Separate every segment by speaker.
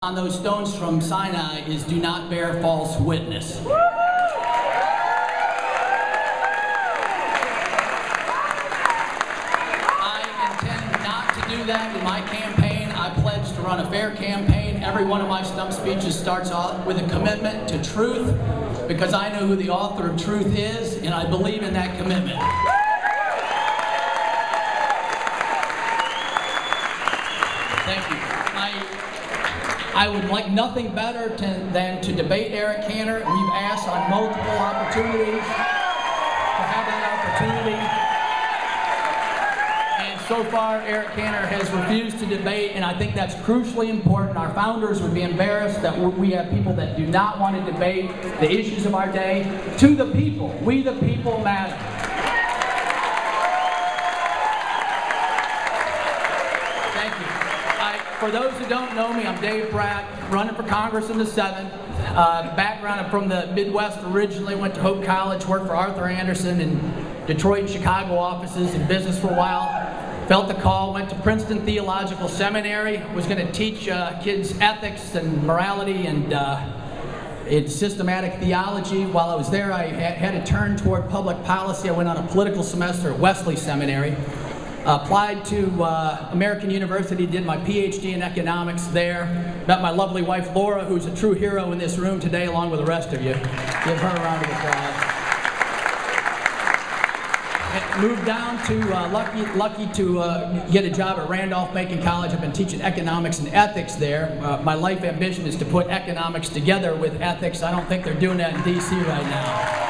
Speaker 1: On those stones from Sinai is do not bear false witness. I intend not to do that in my campaign. I pledge to run a fair campaign. Every one of my stump speeches starts off with a commitment to truth because I know who the author of truth is and I believe in that commitment. Thank you. I would like nothing better than to debate Eric Cantor. We've asked on multiple opportunities to have that opportunity. And so far, Eric Cantor has refused to debate, and I think that's crucially important. Our founders would be embarrassed that we have people that do not want to debate the issues of our day. To the people, we the people matter. For those who don't know me, I'm Dave Pratt, running for Congress in the 7th. Background, I'm from the Midwest originally, went to Hope College, worked for Arthur Andersen in Detroit and Chicago offices, in business for a while. Felt the call, went to Princeton Theological Seminary, was going to teach kids ethics and morality and in systematic theology. While I was there, I had to turn toward public policy. I went on a political semester at Wesley Seminary. Applied to American University, did my PhD in economics there. Met my lovely wife Laura, who's a true hero in this room today, along with the rest of you. Give her a round of applause. And moved down to, lucky to get a job at Randolph-Macon College. I've been teaching economics and ethics there. My life ambition is to put economics together with ethics. I don't think they're doing that in D.C. right now.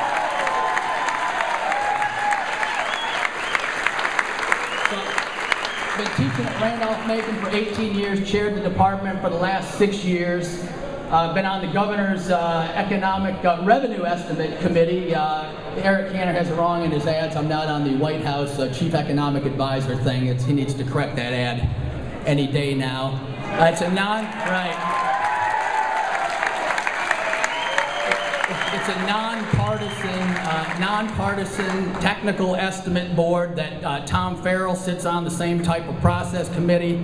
Speaker 1: Been teaching at Randolph-Macon for 18 years, chaired the department for the last 6 years. Been on the governor's economic revenue estimate committee. Eric Cantor has it wrong in his ads. I'm not on the White House chief economic advisor thing. He needs to correct that ad any day now. It's a It's a nonpartisan technical estimate board that Tom Farrell sits on the same type of process committee.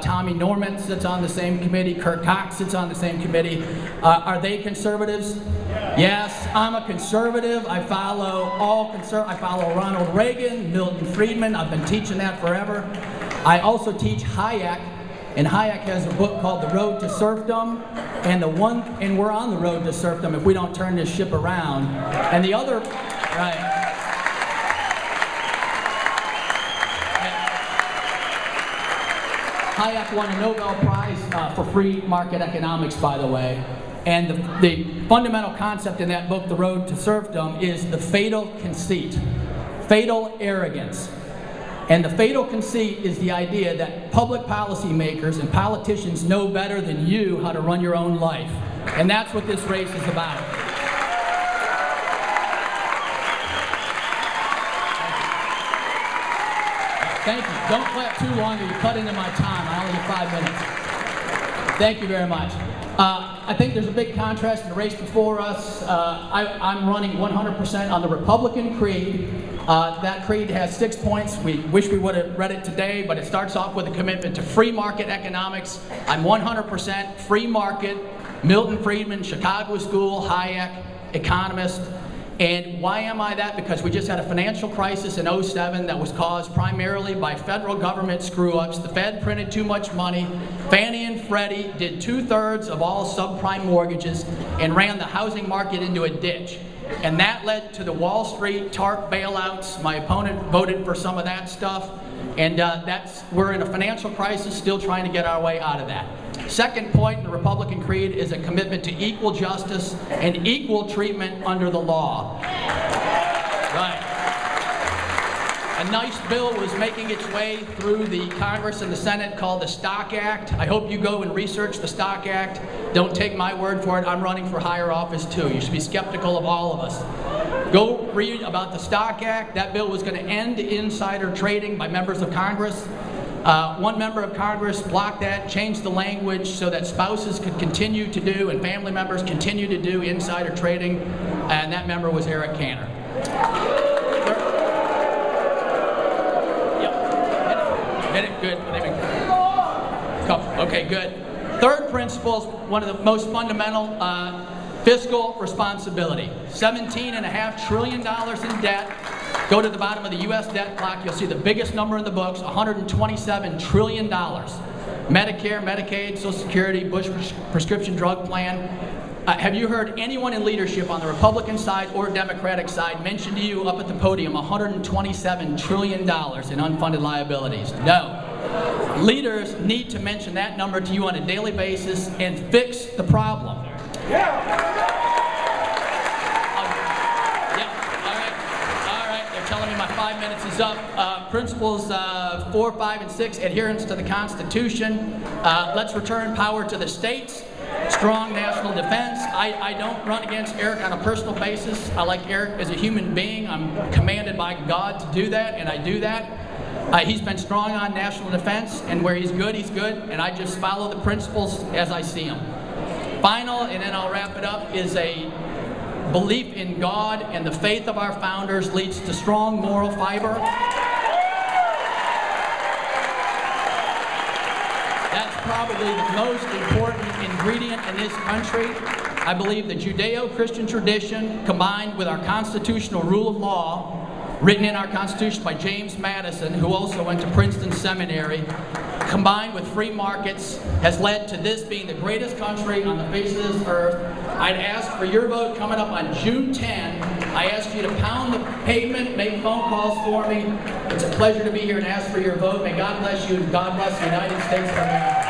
Speaker 1: Tommy Norman sits on the same committee. Kurt Cox sits on the same committee. Are they conservatives? Yes, I'm a conservative. I follow I follow Ronald Reagan, Milton Friedman. I've been teaching that forever. I also teach Hayek. And Hayek has a book called The Road to Serfdom, and we're on the road to serfdom if we don't turn this ship around. And the other, Hayek won a Nobel Prize for free market economics, by the way. And the fundamental concept in that book, The Road to Serfdom, is the fatal conceit, fatal arrogance. And the fatal conceit is the idea that public policy makers and politicians know better than you how to run your own life. And that's what this race is about. Thank you. Don't clap too long or you cut into my time. I only have 5 minutes. Thank you very much. I think there's a big contrast in the race before us. I'm running 100% on the Republican creed. That creed has 6 points. We wish we would have read it today, but it starts off with a commitment to free market economics. I'm 100% free market, Milton Friedman, Chicago School, Hayek, economist. And why am I that? Because we just had a financial crisis in '07 that was caused primarily by federal government screw-ups. The Fed printed too much money. Fannie and Freddie did 2/3 of all subprime mortgages and ran the housing market into a ditch. And that led to the Wall Street TARP bailouts. My opponent voted for some of that stuff. And we're in a financial crisis, still trying to get our way out of that. Second point in the Republican creed is a commitment to equal justice and equal treatment under the law. Right. A nice bill was making its way through the Congress and the Senate called the Stock Act. I hope you go and research the Stock Act. Don't take my word for it. I'm running for higher office too. You should be skeptical of all of us. Go read about the Stock Act. That bill was going to end insider trading by members of Congress. One member of Congress blocked that, changed the language so that spouses could continue to do and family members continue to do insider trading, and that member was Eric Cantor. Hit it, good. Okay, good. Third principle is one of the most fundamental, fiscal responsibility. $17.5 trillion in debt. Go to the bottom of the U.S. debt clock, you'll see the biggest number in the books, $127 trillion. Medicare, Medicaid, Social Security, Bush prescription drug plan. Have you heard anyone in leadership on the Republican side or Democratic side mention to you up at the podium $127 trillion in unfunded liabilities? No. Leaders need to mention that number to you on a daily basis and fix the problem. All right. They're telling me my 5 minutes is up. Principles 4, 5, and 6, adherence to the Constitution. Let's return power to the states. Strong national defense. I don't run against Eric on a personal basis. I like Eric as a human being. I'm commanded by God to do that, and I do that. He's been strong on national defense, and where he's good, and I just follow the principles as I see them. Final, and then I'll wrap it up, is a belief in God, and the faith of our founders leads to strong moral fiber. That's probably the most important ingredient in this country. I believe the Judeo-Christian tradition, combined with our constitutional rule of law, written in our Constitution by James Madison, who also went to Princeton Seminary, combined with free markets, has led to this being the greatest country on the face of this earth. I'd ask for your vote coming up on June 10. I ask you to pound the pavement, make phone calls for me. It's a pleasure to be here and ask for your vote. May God bless you, and God bless the United States of America.